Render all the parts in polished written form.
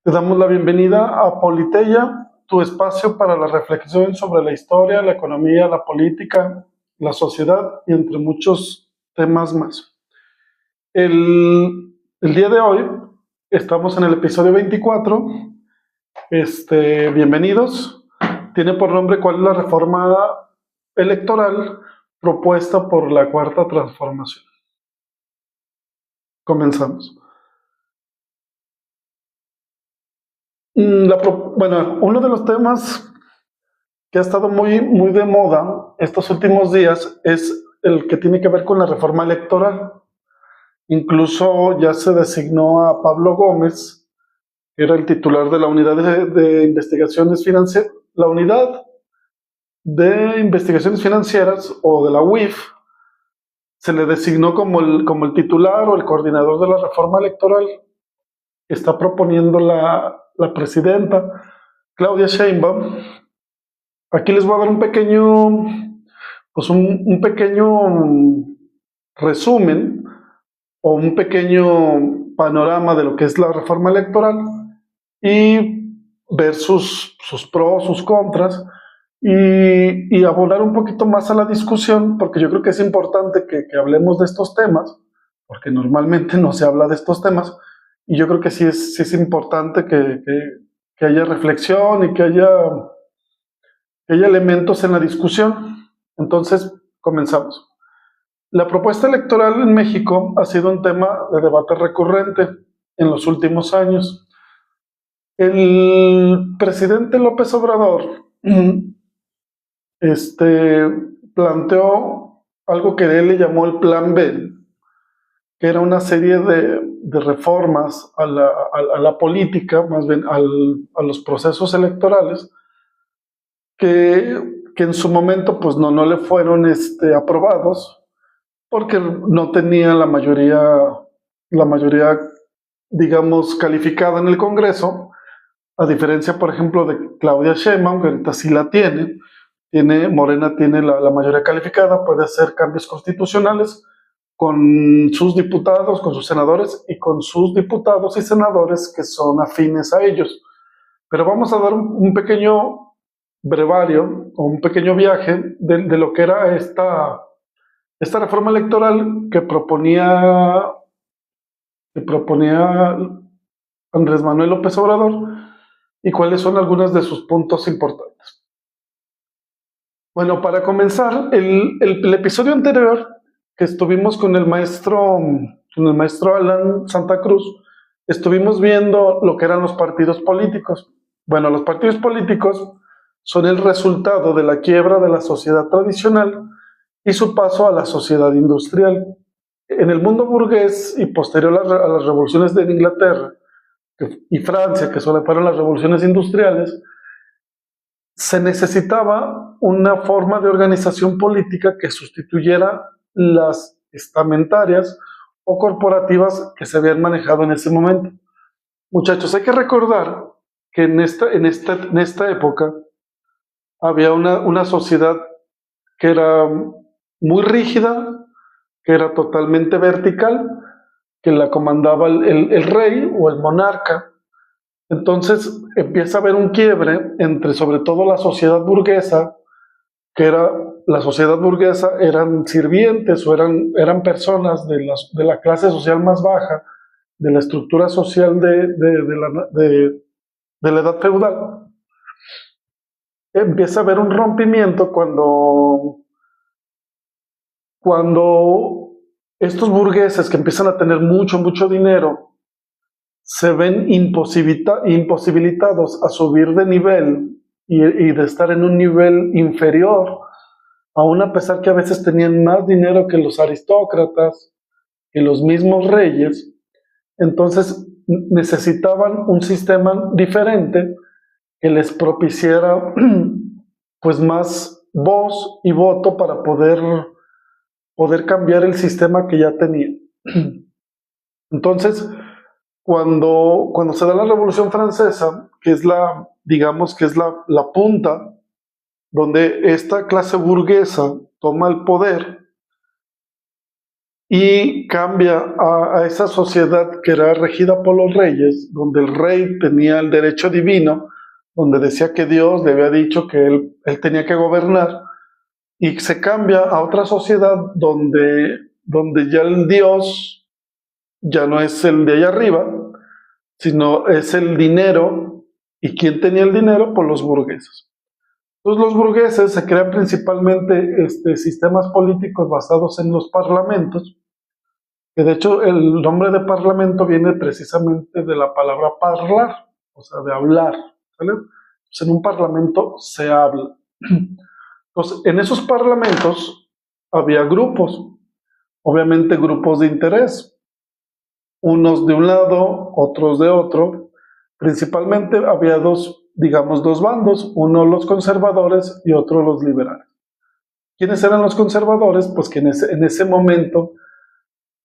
Te damos la bienvenida a Politeya, tu espacio para la reflexión sobre la historia, la economía, la política, la sociedad y entre muchos temas más. El día de hoy estamos en el episodio 24. Bienvenidos. Tiene por nombre ¿cuál es la reforma electoral propuesta por la Cuarta Transformación? Comenzamos. Bueno, uno de los temas que ha estado muy de moda estos últimos días es el que tiene que ver con la reforma electoral. Incluso ya se designó a Pablo Gómez, que era el titular de la unidad de investigaciones financieras, la unidad de investigaciones financieras o de la UIF, se le designó como el titular o el coordinador de la reforma electoral que está proponiendo la presidenta Claudia Sheinbaum. Aquí les voy a dar un pequeño resumen o un pequeño panorama de lo que es la reforma electoral y ver sus pros, sus contras y abordar un poquito más a la discusión, porque yo creo que es importante que hablemos de estos temas, porque normalmente no se habla de estos temas, y yo creo que sí es importante que haya reflexión y que haya elementos en la discusión. Entonces, comenzamos. La propuesta electoral en México ha sido un tema de debate recurrente en los últimos años. El presidente López Obrador planteó algo que él le llamó el Plan B, que era una serie de reformas a la política, más bien a los procesos electorales, que en su momento pues no le fueron aprobados porque no tenían la mayoría, digamos, calificada en el Congreso, a diferencia, por ejemplo, de Claudia Sheinbaum, que ahorita sí la tiene. Morena tiene la mayoría calificada, puede hacer cambios constitucionales con sus diputados, con sus senadores y con sus diputados y senadores que son afines a ellos. Pero vamos a dar un pequeño brevario o un pequeño viaje de lo que era esta reforma electoral que proponía Andrés Manuel López Obrador y cuáles son algunos de sus puntos importantes. Bueno, para comenzar, el episodio anterior que estuvimos con el maestro Alan Santa Cruz, estuvimos viendo lo que eran los partidos políticos. Bueno, los partidos políticos son el resultado de la quiebra de la sociedad tradicional y su paso a la sociedad industrial. En el mundo burgués y posterior a las revoluciones de Inglaterra y Francia, que fueron las revoluciones industriales, se necesitaba una forma de organización política que sustituyera las estamentarias o corporativas que se habían manejado en ese momento. Muchachos, hay que recordar que en esta época había una sociedad que era muy rígida, que era totalmente vertical, que la comandaba el rey o el monarca. Entonces empieza a haber un quiebre entre sobre todo la sociedad burguesa, eran sirvientes o eran personas de la clase social más baja, de la estructura social de la edad feudal. Empieza a haber un rompimiento cuando estos burgueses que empiezan a tener mucho dinero se ven imposibilitados a subir de nivel y de estar en un nivel inferior, aún a pesar que a veces tenían más dinero que los aristócratas, que los mismos reyes. Entonces necesitaban un sistema diferente que les propiciara pues más voz y voto para poder cambiar el sistema que ya tenían. Entonces, cuando se da la Revolución Francesa, que es la punta donde esta clase burguesa toma el poder y cambia a esa sociedad que era regida por los reyes, donde el rey tenía el derecho divino, donde decía que Dios le había dicho que él tenía que gobernar, y se cambia a otra sociedad donde ya el Dios ya no es el de allá arriba, sino es el dinero. ¿Y quién tenía el dinero? Pues los burgueses. Entonces los burgueses se crean principalmente sistemas políticos basados en los parlamentos, que de hecho el nombre de parlamento viene precisamente de la palabra parlar, o sea, de hablar, ¿vale? Entonces, en un parlamento se habla. Entonces, en esos parlamentos había grupos, obviamente grupos de interés, unos de un lado, otros de otro. Principalmente había dos bandos, uno los conservadores y otro los liberales. ¿Quiénes eran los conservadores? Pues que en ese momento,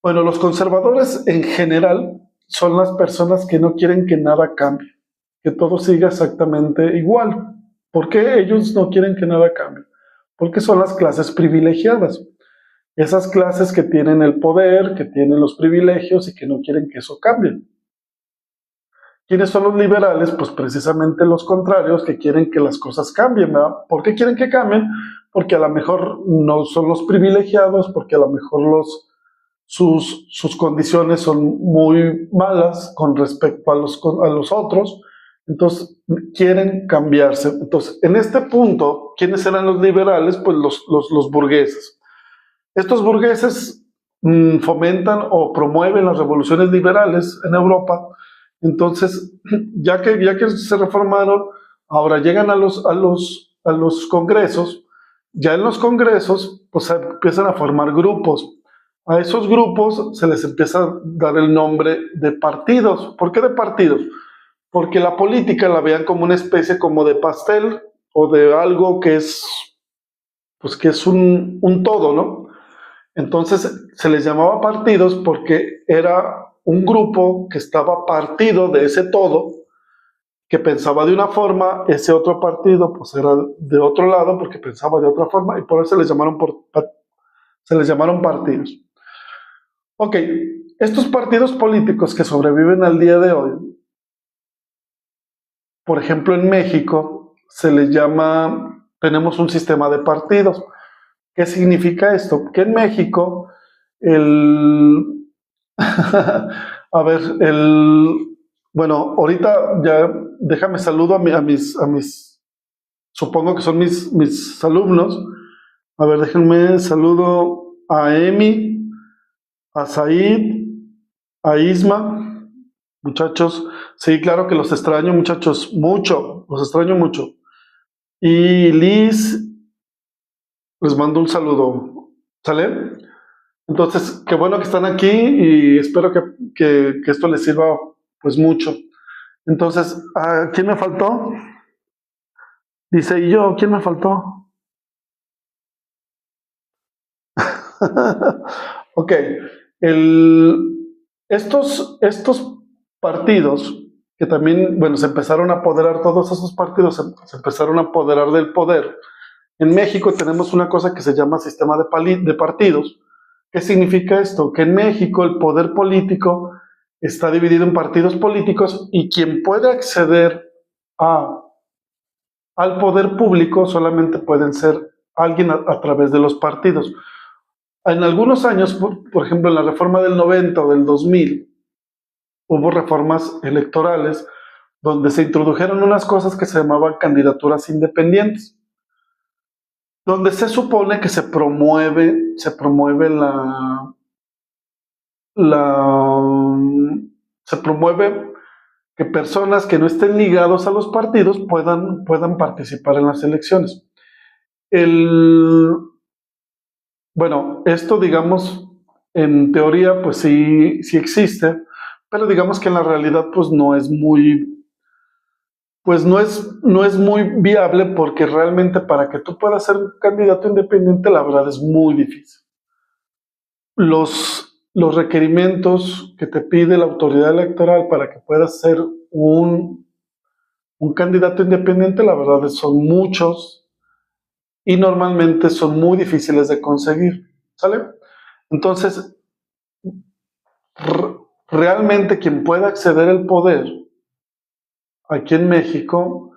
bueno, los conservadores en general son las personas que no quieren que nada cambie, que todo siga exactamente igual. ¿Por qué ellos no quieren que nada cambie? Porque son las clases privilegiadas. Esas clases que tienen el poder, que tienen los privilegios y que no quieren que eso cambie. ¿Quiénes son los liberales? Pues precisamente los contrarios, que quieren que las cosas cambien, ¿verdad? ¿Por qué quieren que cambien? Porque a lo mejor no son los privilegiados, porque a lo mejor sus condiciones son muy malas con respecto a los otros, entonces quieren cambiarse. Entonces, en este punto, ¿quiénes eran los liberales? Pues los burgueses. Estos burgueses fomentan o promueven las revoluciones liberales en Europa. Entonces, ya que se reformaron, ahora llegan a los congresos. Ya en los congresos, pues empiezan a formar grupos. A esos grupos se les empieza a dar el nombre de partidos. ¿Por qué de partidos? Porque la política la vean como una especie como de pastel o de algo que es, pues que es un todo, ¿no? Entonces se les llamaba partidos porque era un grupo que estaba partido de ese todo, que pensaba de una forma, ese otro partido pues era de otro lado porque pensaba de otra forma, y por eso se les llamaron partidos. Ok, estos partidos políticos que sobreviven al día de hoy, por ejemplo en México, se les llama, tenemos un sistema de partidos. ¿Qué significa esto? Que en México, a ver, bueno, ahorita ya déjame saludo a mis, supongo que son mis alumnos. A ver, déjenme saludo a Emi, a Said, a Isma, muchachos. Sí, claro que los extraño, muchachos, mucho, los extraño mucho. Y Liz, les mando un saludo, ¿sale? Entonces, qué bueno que están aquí y espero que esto les sirva pues mucho. Entonces, ¿a quién me faltó? Dice, ¿y yo? ¿Quién me faltó? Ok, estos partidos que también, bueno, se empezaron a apoderar, todos esos partidos se empezaron a apoderar del poder. En México tenemos una cosa que se llama sistema de partidos. ¿Qué significa esto? Que en México el poder político está dividido en partidos políticos y quien puede acceder al poder público solamente pueden ser alguien a través de los partidos. En algunos años, por ejemplo, en la reforma del 90 o del 2000, hubo reformas electorales donde se introdujeron unas cosas que se llamaban candidaturas independientes, donde se supone que se promueve se promueve que personas que no estén ligados a los partidos puedan participar en las elecciones. Bueno, esto digamos, en teoría pues sí existe, pero digamos que en la realidad pues no es muy viable, porque realmente para que tú puedas ser un candidato independiente, la verdad es muy difícil. Los requerimientos que te pide la autoridad electoral para que puedas ser un candidato independiente, la verdad son muchos y normalmente son muy difíciles de conseguir, ¿sale? Entonces, realmente quien pueda acceder al poder aquí en México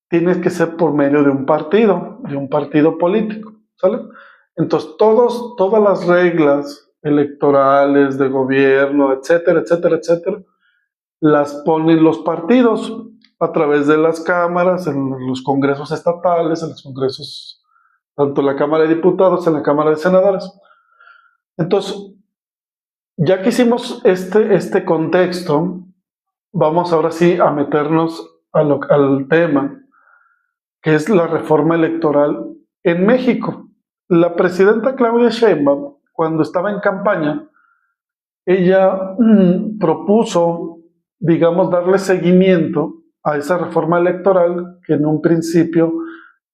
tiene que ser por medio de un partido político, ¿sale? Entonces, todas las reglas electorales, de gobierno, etcétera, etcétera, etcétera, las ponen los partidos a través de las cámaras, en los congresos estatales, en los congresos, tanto en la Cámara de Diputados, en la Cámara de Senadores. Entonces, ya que hicimos este contexto, vamos ahora sí a meternos al tema, que es la reforma electoral en México. La presidenta Claudia Sheinbaum, cuando estaba en campaña, ella propuso, digamos, darle seguimiento a esa reforma electoral que en un principio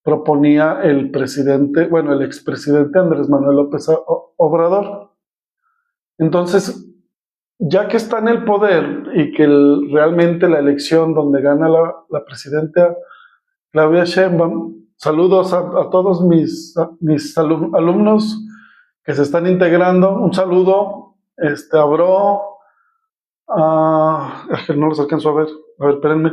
proponía el presidente, bueno, el expresidente Andrés Manuel López Obrador. Entonces, ya que está en el poder y que realmente la elección donde gana la presidenta Claudia Sheinbaum, saludos a todos mis alumnos que se están integrando, un saludo, a Bro, es que no los alcanzo a ver, espérenme,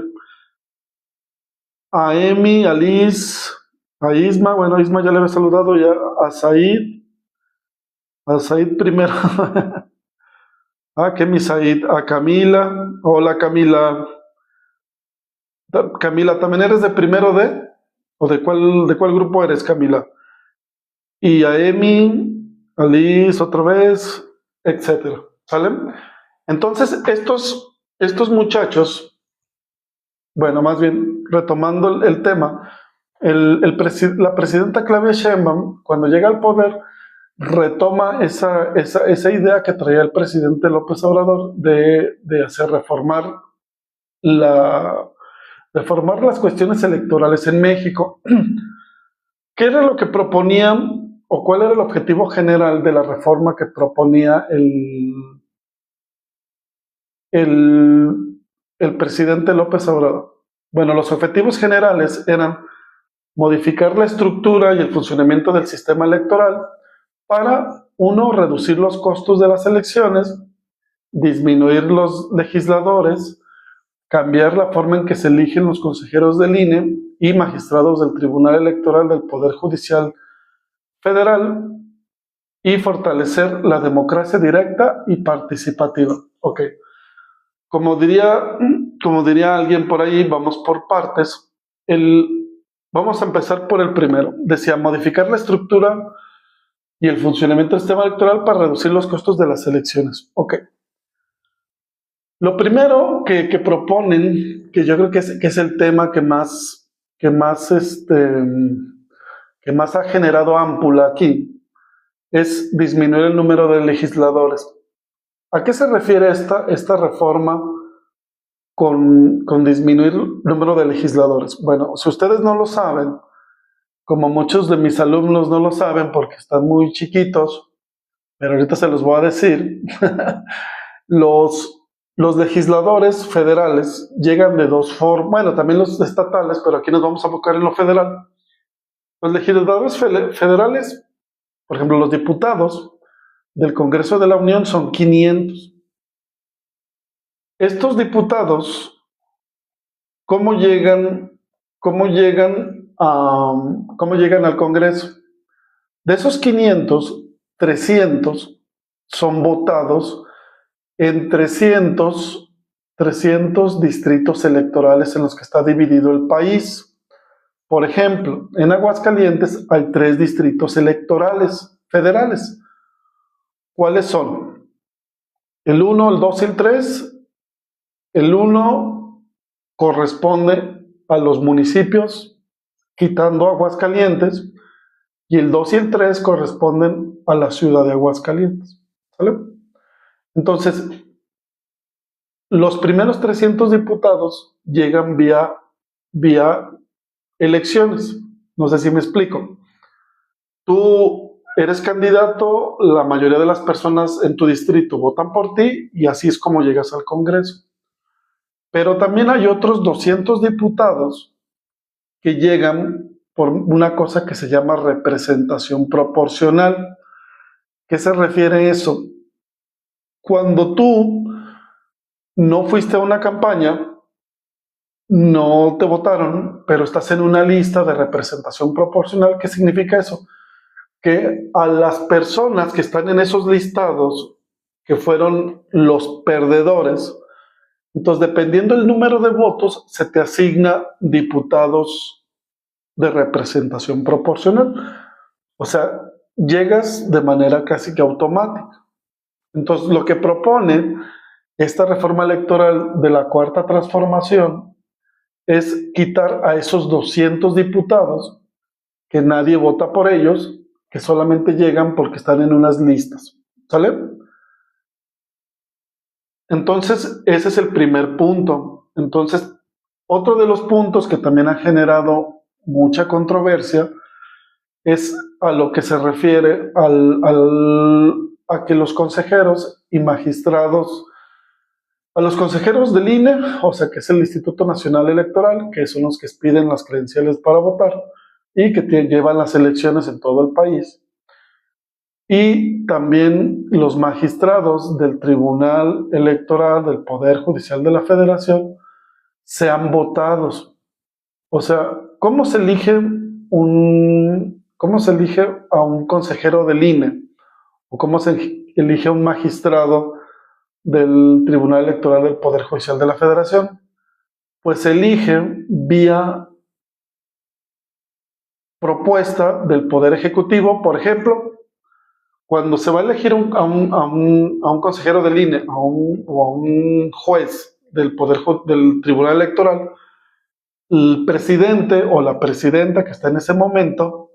a Emi, a Liz, a Isma, bueno, a Isma ya le había saludado, ya a Said primero, que mi Said, a Camila, hola Camila, Camila, ¿también eres de primero D? ¿O de cuál grupo eres, Camila? Y a Emi, a Liz otra vez, etcétera, ¿sale? Entonces, estos muchachos, bueno, más bien, retomando el tema, la presidenta Claudia Sheinbaum, cuando llega al poder, retoma esa idea que traía el presidente López Obrador de hacer reformar las cuestiones electorales en México. ¿Qué era lo que proponían o cuál era el objetivo general de la reforma que proponía el presidente López Obrador? Bueno, los objetivos generales eran modificar la estructura y el funcionamiento del sistema electoral para, uno, reducir los costos de las elecciones, disminuir los legisladores, cambiar la forma en que se eligen los consejeros del INE y magistrados del Tribunal Electoral del Poder Judicial Federal y fortalecer la democracia directa y participativa. Ok. Como diría alguien por ahí, vamos por partes. Vamos a empezar por el primero. Decía, modificar la estructura y el funcionamiento del sistema electoral para reducir los costos de las elecciones. Ok. Lo primero que proponen, que yo creo que es el tema que más ha generado ámpula aquí, es disminuir el número de legisladores. ¿A qué se refiere esta reforma con disminuir el número de legisladores? Bueno, si ustedes no lo saben, como muchos de mis alumnos no lo saben porque están muy chiquitos, pero ahorita se los voy a decir, los legisladores federales llegan de dos formas, bueno, también los estatales, pero aquí nos vamos a enfocar en lo federal. Los legisladores federales, por ejemplo, los diputados del Congreso de la Unión son 500. Estos diputados, ¿cómo llegan al Congreso? De esos 500, 300 son votados en 300 distritos electorales en los que está dividido el país. Por ejemplo, en Aguascalientes hay 3 distritos electorales federales. ¿Cuáles son? El 1, el 2 y el 3. El 1 corresponde a los municipios, quitando Aguascalientes, y el 2 y el 3 corresponden a la ciudad de Aguascalientes. ¿Sale? Entonces, los primeros 300 diputados llegan vía elecciones. No sé si me explico. Tú eres candidato, la mayoría de las personas en tu distrito votan por ti y así es como llegas al Congreso. Pero también hay otros 200 diputados que llegan por una cosa que se llama representación proporcional. ¿Qué se refiere a eso? cuando tú no fuiste a una campaña, no te votaron, pero estás en una lista de representación proporcional. ¿Qué significa eso? Que a las personas que están en esos listados, que fueron los perdedores, entonces dependiendo del número de votos, se te asigna diputados de representación proporcional. O sea, llegas de manera casi que automática. Entonces, lo que propone esta reforma electoral de la Cuarta Transformación es quitar a esos 200 diputados que nadie vota por ellos, que solamente llegan porque están en unas listas. ¿Sale? Entonces, ese es el primer punto. Entonces, otro de los puntos que también ha generado mucha controversia es a lo que se refiere a que los consejeros y magistrados, a los consejeros del INE, o sea, que es el Instituto Nacional Electoral, que son los que piden las credenciales para votar y que llevan las elecciones en todo el país, y también los magistrados del Tribunal Electoral del Poder Judicial de la Federación, sean votados. O sea, ¿cómo se elige a un consejero del INE? ¿O cómo se elige a un magistrado del Tribunal Electoral del Poder Judicial de la Federación? Pues se elige vía propuesta del Poder Ejecutivo. Por ejemplo, cuando se va a elegir a un consejero del INE o a un juez del Tribunal Electoral, el presidente o la presidenta que está en ese momento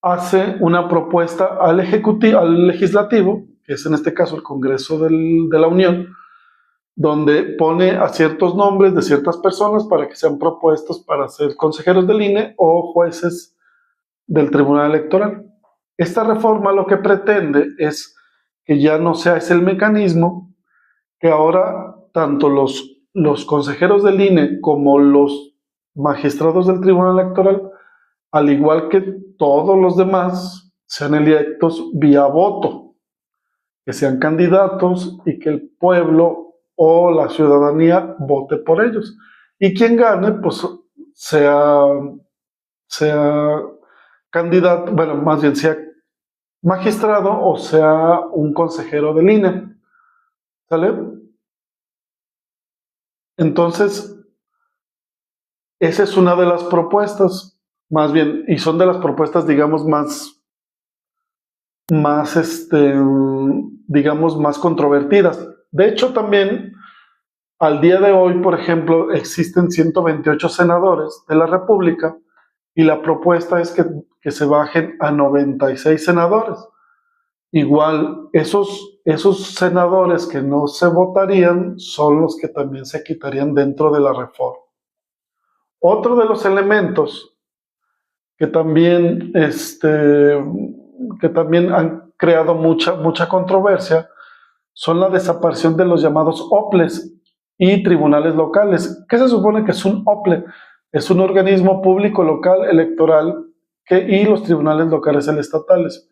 hace una propuesta al legislativo, que es en este caso el Congreso de la Unión, donde pone a ciertos nombres de ciertas personas para que sean propuestos para ser consejeros del INE o jueces del Tribunal Electoral. Esta reforma lo que pretende es que ya no sea ese el mecanismo, que ahora tanto los consejeros del INE como los magistrados del Tribunal Electoral, al igual que todos los demás, sean electos vía voto, que sean candidatos y que el pueblo o la ciudadanía vote por ellos. Y quien gane, pues sea candidato, bueno, más bien sea magistrado o sea un consejero del INE. ¿Sale? Entonces, esa es una de las propuestas, más bien, y son de las propuestas, digamos, digamos, más controvertidas. De hecho, también, al día de hoy, por ejemplo, existen 128 senadores de la República y la propuesta es que se bajen a 96 senadores. Igual, esos senadores que no se votarían son los que también se quitarían dentro de la reforma. Otro de los elementos que también, que también han creado mucha controversia son la desaparición de los llamados OPLES y tribunales locales. ¿Qué se supone que es un OPLE? Es un organismo público local electoral y los tribunales locales estatales.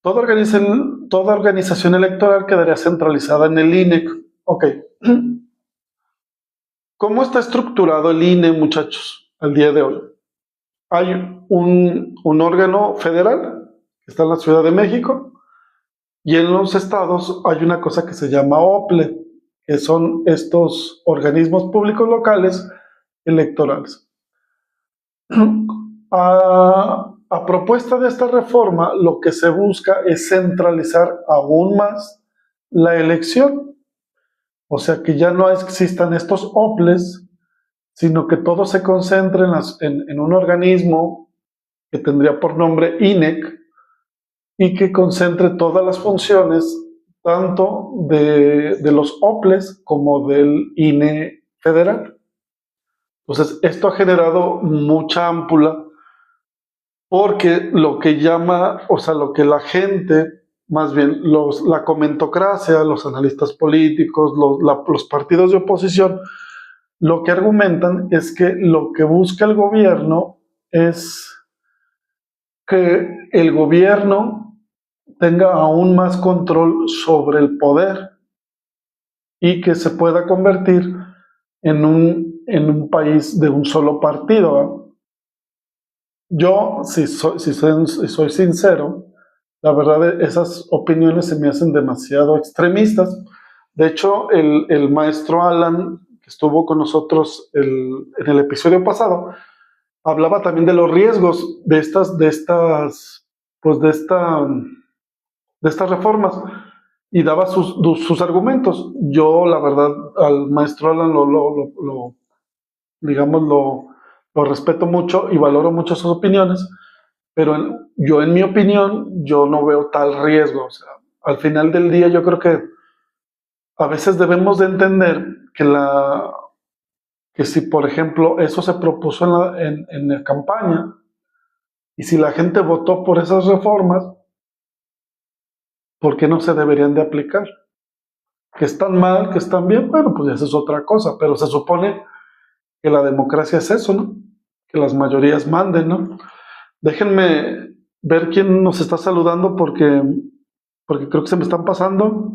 Toda organización electoral quedaría centralizada en el INE. Ok. ¿Cómo está estructurado el INE, muchachos, al día de hoy? Hay un órgano federal que está en la Ciudad de México y en los estados hay una cosa que se llama OPLE, que son estos organismos públicos locales electorales. A propuesta de esta reforma, lo que se busca es centralizar aún más la elección. O sea, que ya no existan estos OPLES, sino que todo se concentre en un organismo que tendría por nombre INEC y que concentre todas las funciones, tanto de los OPLES como del INE federal. Entonces, esto ha generado mucha ámpula porque lo que lo que la gente, más bien la comentocracia, los analistas políticos, los partidos de oposición, lo que argumentan es que lo que busca el gobierno es que el gobierno tenga aún más control sobre el poder y que se pueda convertir en un país de un solo partido, ¿verdad? Yo, si soy sincero, la verdad, esas opiniones se me hacen demasiado extremistas. De hecho, el maestro Alan, que estuvo con nosotros en el episodio pasado, hablaba también de los riesgos pues de estas reformas y daba sus argumentos. Yo, la verdad, al maestro Alan digamos, lo respeto mucho y valoro mucho sus opiniones, pero yo, en mi opinión, yo no veo tal riesgo. O sea, al final del día, yo creo que a veces debemos de entender que si, por ejemplo, eso se propuso en la campaña y si la gente votó por esas reformas, ¿por qué no se deberían de aplicar? Que están mal, que están bien, bueno, pues esa es otra cosa, pero se supone que la democracia es eso, ¿no? Que las mayorías manden, ¿no? Déjenme ver quién nos está saludando porque creo que se me están pasando.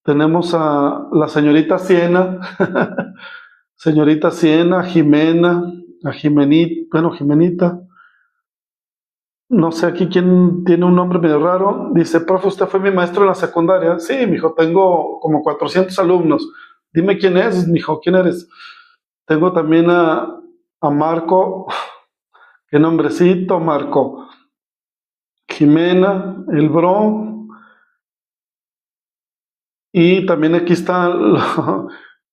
Tenemos a la señorita Siena, señorita Siena, Jimena, a Jimenita, bueno, Jimenita. No sé aquí quién tiene un nombre medio raro. Dice, profe, usted fue mi maestro en la secundaria. Sí, mijo, tengo como 400 alumnos. Dime quién es, mijo, quién eres. Tengo también a Marco. Qué nombrecito, Marco. Jimena, el bro. Y también aquí está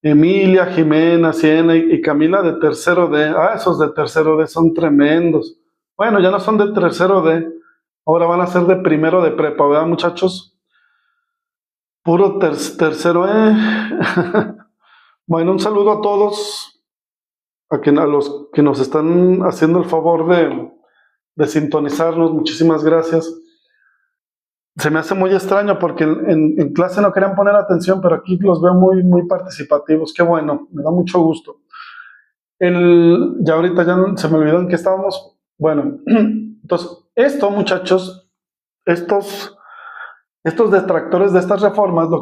Emilia, Jimena, Siena y Camila de tercero D. Ah, esos de tercero D son tremendos. Bueno, ya no son de tercero D. Ahora van a ser de primero de prepa, ¿verdad, muchachos? Puro tercero E. Bueno, un saludo a todos, a los que nos están haciendo el favor de sintonizarnos. Muchísimas gracias. Se me hace muy extraño porque en clase no querían poner atención, pero aquí los veo muy, muy participativos. Qué bueno, me da mucho gusto. Ya ahorita ya se me olvidó en qué estábamos. Bueno, entonces, muchachos, estos detractores de estas reformas lo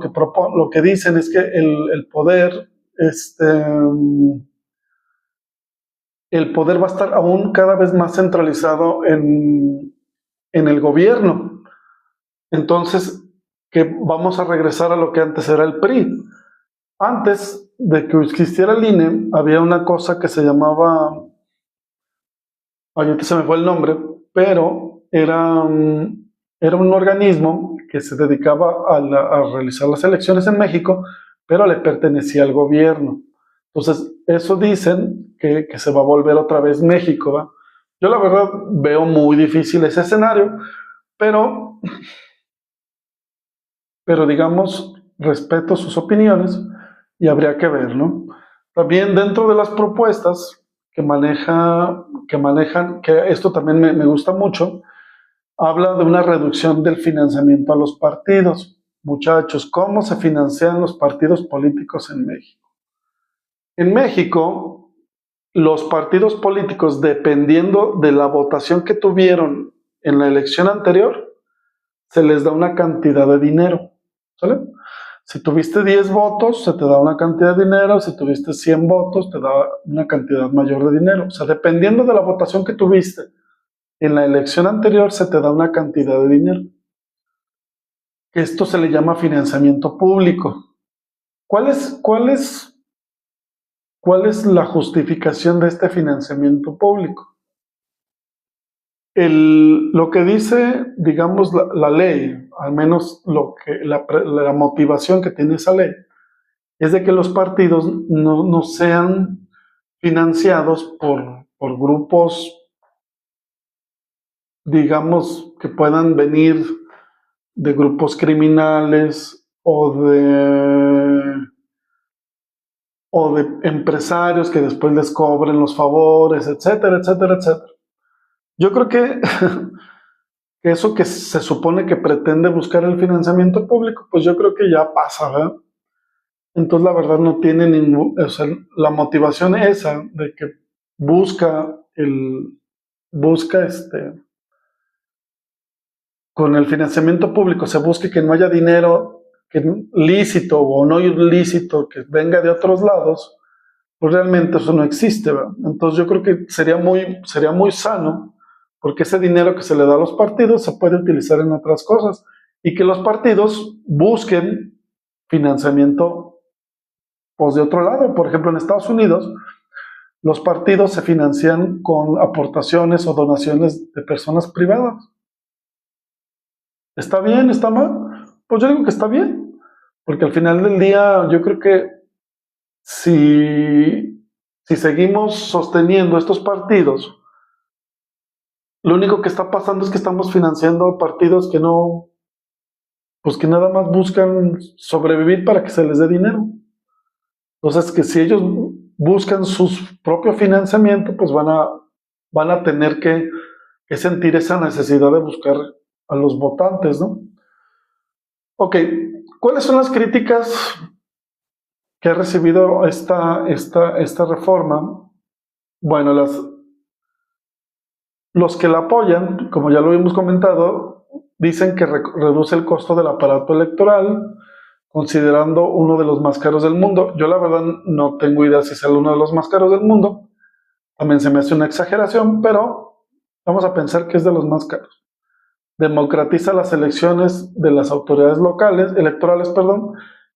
que dicen es que el poder, el poder va a estar aún cada vez más centralizado en el gobierno. Entonces, que vamos a regresar a lo que antes era el PRI. Antes de que existiera el INE, había una cosa que se llamaba, ahorita se me fue el nombre, pero era un organismo que se dedicaba a realizar las elecciones en México, pero le pertenecía al gobierno. Entonces, eso dicen que se va a volver otra vez México, ¿va? Yo la verdad veo muy difícil ese escenario, pero digamos, respeto sus opiniones y habría que ver, ¿no? También dentro de las propuestas que esto también me gusta mucho, habla de una reducción del financiamiento a los partidos. Muchachos, ¿cómo se financian los partidos políticos en México? En México, los partidos políticos, dependiendo de la votación que tuvieron en la elección anterior, se les da una cantidad de dinero, ¿sale? Si tuviste 10 votos, se te da una cantidad de dinero. Si tuviste 100 votos, te da una cantidad mayor de dinero. O sea, dependiendo de la votación que tuviste en la elección anterior, se te da una cantidad de dinero. Esto se le llama financiamiento público. ¿Cuál es la justificación de este financiamiento público? Lo que dice, digamos, la ley, al menos la motivación que tiene esa ley, es de que los partidos no sean financiados por grupos, digamos, que puedan venir de grupos criminales o de empresarios que después les cobren los favores, etcétera, etcétera, etcétera. Yo creo que eso que se supone que pretende buscar el financiamiento público, pues yo creo que ya pasa, ¿verdad? Entonces la verdad no tiene o sea, la motivación esa de que busca con el financiamiento público se busque que no haya dinero lícito o no ilícito que venga de otros lados, pues realmente eso no existe, ¿verdad? Entonces yo creo que sería muy sano, porque ese dinero que se le da a los partidos se puede utilizar en otras cosas y que los partidos busquen financiamiento pues de otro lado. Por ejemplo, en Estados Unidos los partidos se financian con aportaciones o donaciones de personas privadas. ¿Está bien? ¿Está mal? Pues yo digo que está bien, porque al final del día yo creo que si seguimos sosteniendo estos partidos, lo único que está pasando es que estamos financiando partidos que no, pues que nada más buscan sobrevivir para que se les dé dinero. Entonces, que si ellos buscan su propio financiamiento, pues van a tener que sentir esa necesidad de buscar a los votantes, ¿no? Ok, ¿cuáles son las críticas que ha recibido esta reforma? Bueno, los que la apoyan, como ya lo hemos comentado, dicen que reduce el costo del aparato electoral, considerando uno de los más caros del mundo. Yo la verdad no tengo idea si es uno de los más caros del mundo. También se me hace una exageración, pero vamos a pensar que es de los más caros. Democratiza las elecciones de las autoridades electorales,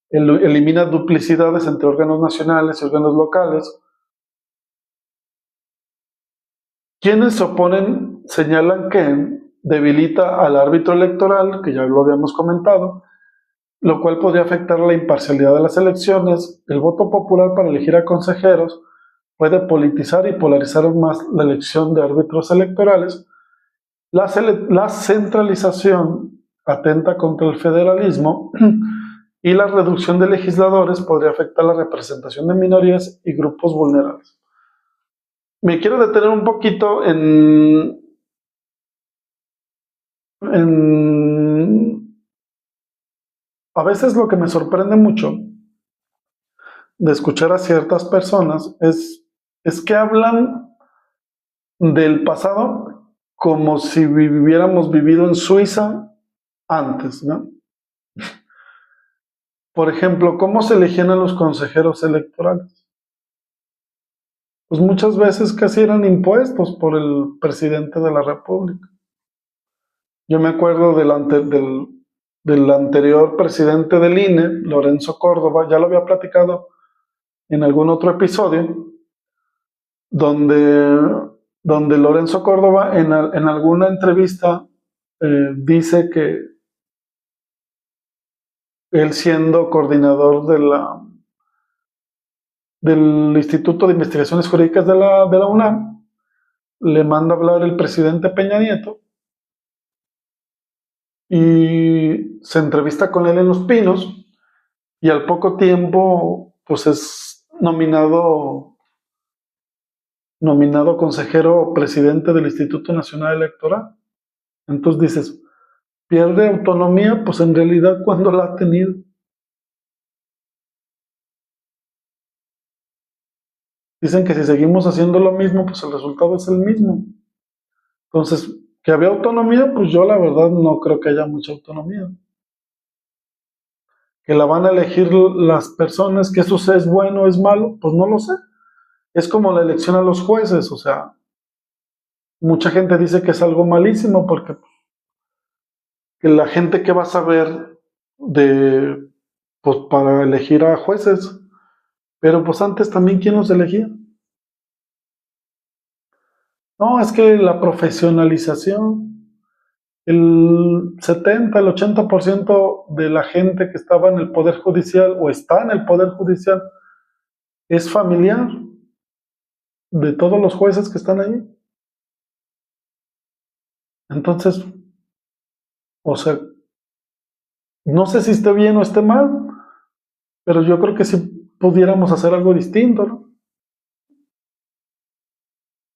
elimina duplicidades entre órganos nacionales y órganos locales. Quienes se oponen señalan que debilita al árbitro electoral, que ya lo habíamos comentado, lo cual podría afectar la imparcialidad de las elecciones. El voto popular para elegir a consejeros puede politizar y polarizar aún más la elección de árbitros electorales. La centralización atenta contra el federalismo y la reducción de legisladores podría afectar la representación de minorías y grupos vulnerables. Me quiero detener un poquito a veces lo que me sorprende mucho de escuchar a ciertas personas es que hablan del pasado como si hubiéramos vivido en Suiza antes, ¿no? Por ejemplo, ¿cómo se elegían a los consejeros electorales? Pues muchas veces casi eran impuestos por el presidente de la República. Yo me acuerdo del anterior presidente del INE, Lorenzo Córdoba, ya lo había platicado en algún otro episodio, donde Lorenzo Córdoba en alguna entrevista dice que él, siendo coordinador del Instituto de Investigaciones Jurídicas de la UNAM, le manda a hablar el presidente Peña Nieto y se entrevista con él en Los Pinos, y al poco tiempo pues es nominado consejero presidente del Instituto Nacional Electoral. Entonces dices, ¿pierde autonomía? Pues en realidad, ¿cuándo la ha tenido? Dicen que si seguimos haciendo lo mismo, pues el resultado es el mismo. Entonces, ¿que había autonomía? Pues yo la verdad no creo que haya mucha autonomía. ¿Que la van a elegir las personas? ¿Que eso es bueno o es malo? Pues no lo sé. Es como la elección a los jueces, o sea, mucha gente dice que es algo malísimo porque que la gente que va a saber pues para elegir a jueces, pero pues antes también, ¿quién los elegía? No, es que la profesionalización, el 70, el 80% de la gente que estaba en el Poder Judicial o está en el Poder Judicial es familiar de todos los jueces que están ahí. Entonces, o sea, no sé si esté bien o esté mal, pero yo creo que sí pudiéramos hacer algo distinto, ¿no?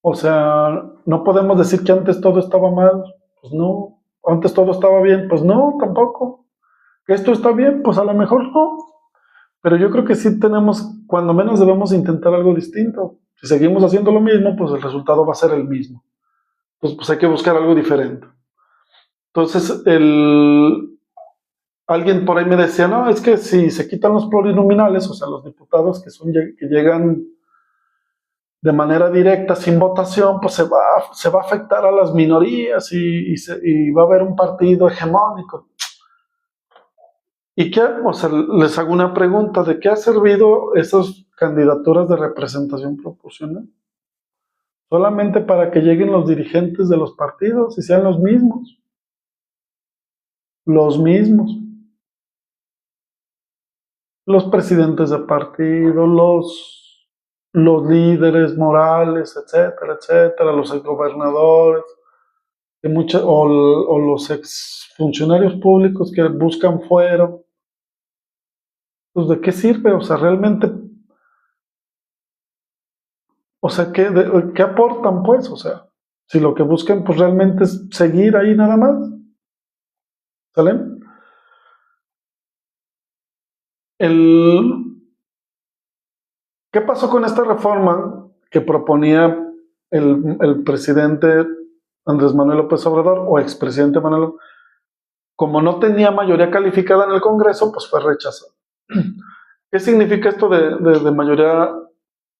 O sea, no podemos decir que antes todo estaba mal, pues no. Antes todo estaba bien, pues no, tampoco. Que esto está bien, pues a lo mejor no. Pero yo creo que sí tenemos, cuando menos debemos intentar algo distinto. Si seguimos haciendo lo mismo, pues el resultado va a ser el mismo. Pues hay que buscar algo diferente. Entonces, alguien por ahí me decía, no, es que si se quitan los plurinominales, o sea, los diputados que llegan de manera directa, sin votación, pues se va a afectar a las minorías y va a haber un partido hegemónico. ¿Y qué? O sea, les hago una pregunta, ¿de qué ha servido esas candidaturas de representación proporcional? Solamente para que lleguen los dirigentes de los partidos y sean los mismos. Los mismos. Los presidentes de partido, los líderes morales, etcétera, etcétera, los exgobernadores, o los exfuncionarios públicos que buscan fuero. Pues, ¿de qué sirve? O sea, realmente, o sea, ¿qué aportan, pues? O sea, si lo que buscan, pues realmente es seguir ahí nada más. ¿Sale? ¿Qué pasó con esta reforma que proponía el presidente Andrés Manuel López Obrador o expresidente Manuel López? Como no tenía mayoría calificada en el Congreso, pues fue rechazado. ¿Qué significa esto de mayoría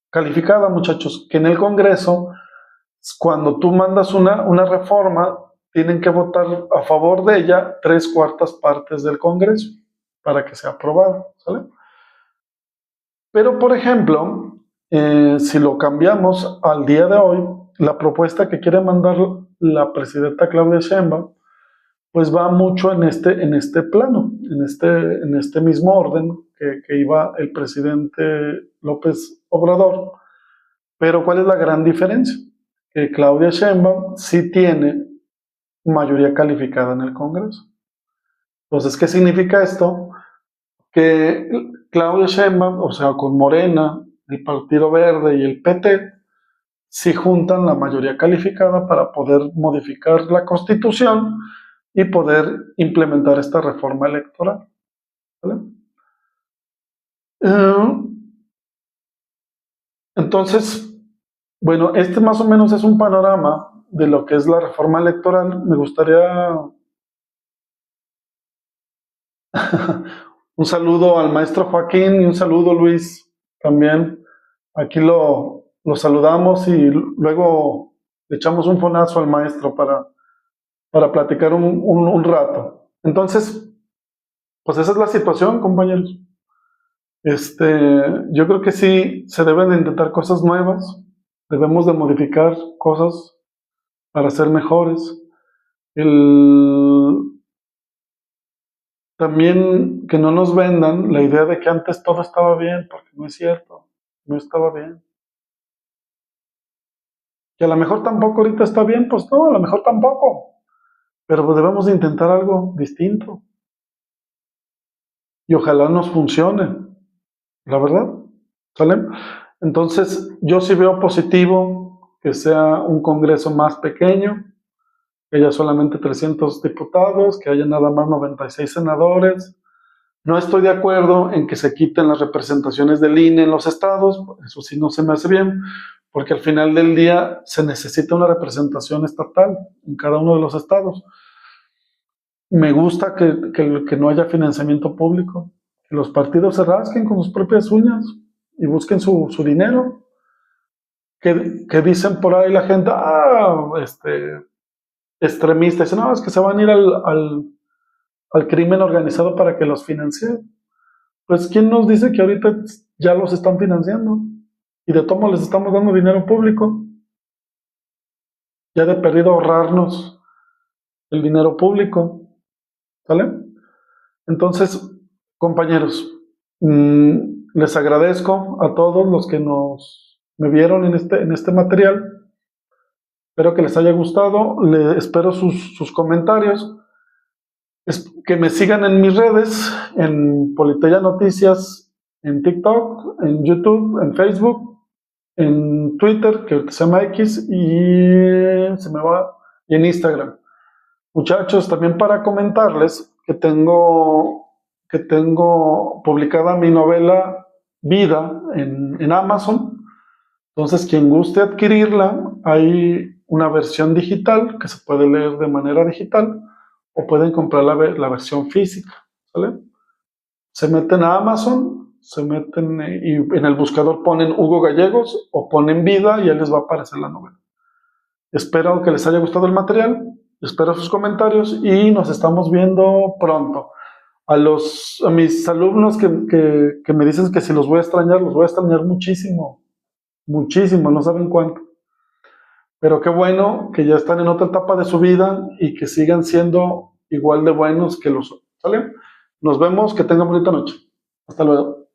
calificada, muchachos? Que en el Congreso, cuando tú mandas una reforma, tienen que votar a favor de ella 3/4 partes del Congreso para que sea aprobada, ¿sale? Pero, por ejemplo, si lo cambiamos al día de hoy, la propuesta que quiere mandar la presidenta Claudia Sheinbaum, pues va mucho en este plano, en este mismo orden que iba el presidente López Obrador. Pero ¿cuál es la gran diferencia? Que Claudia Sheinbaum sí tiene mayoría calificada en el Congreso. Entonces, ¿qué significa esto? Que Claudia Sheinbaum, o sea, con Morena, el Partido Verde y el PT, sí juntan la mayoría calificada para poder modificar la Constitución y poder implementar esta reforma electoral. ¿Vale? Entonces, bueno, este más o menos es un panorama de lo que es la reforma electoral. Me gustaría un saludo al maestro Joaquín y un saludo, Luis, también. Aquí lo saludamos y luego le echamos un fonazo al maestro para platicar un rato. Entonces, pues esa es la situación, compañeros. Yo creo que sí se deben de intentar cosas nuevas, debemos de modificar cosas para ser mejores. También que no nos vendan la idea de que antes todo estaba bien, porque no es cierto, no estaba bien. Que a lo mejor tampoco ahorita está bien, pues no, a lo mejor tampoco, pero pues debemos de intentar algo distinto y ojalá nos funcione, la verdad, ¿sale? Entonces yo sí veo positivo que sea un congreso más pequeño, que haya solamente 300 diputados, que haya nada más 96 senadores. No estoy de acuerdo en que se quiten las representaciones del INE en los estados, eso sí no se me hace bien, porque al final del día se necesita una representación estatal en cada uno de los estados. Me gusta que no haya financiamiento público, que los partidos se rasquen con sus propias uñas y busquen su dinero. Que dicen por ahí la gente, extremistas, dicen, no, es que se van a ir al crimen organizado para que los financie. Pues, ¿quién nos dice que ahorita ya los están financiando? Y de todos les estamos dando dinero público. Ya de perdido ahorrarnos el dinero público. ¿Sale? Entonces, compañeros, les agradezco a todos los que me vieron en este material. Espero que les haya gustado. Espero sus comentarios. Que me sigan en mis redes, en Politeya Noticias, en TikTok, en YouTube, en Facebook, en Twitter, que ahorita se llama X, y en Instagram. Muchachos, también para comentarles que tengo publicada mi novela Vida en Amazon. Entonces, quien guste adquirirla, hay una versión digital que se puede leer de manera digital, o pueden comprar la versión física, ¿sale? Se meten a Amazon, se meten y en el buscador ponen Hugo Gallegos o ponen Vida y ya les va a aparecer la novela. Espero que les haya gustado el material, espero sus comentarios y nos estamos viendo pronto. A mis alumnos que me dicen que si los voy a extrañar muchísimo, muchísimo, no saben cuánto. Pero qué bueno que ya están en otra etapa de su vida y que sigan siendo igual de buenos que los otros, ¿sale? Nos vemos, que tengan bonita noche. Hasta luego.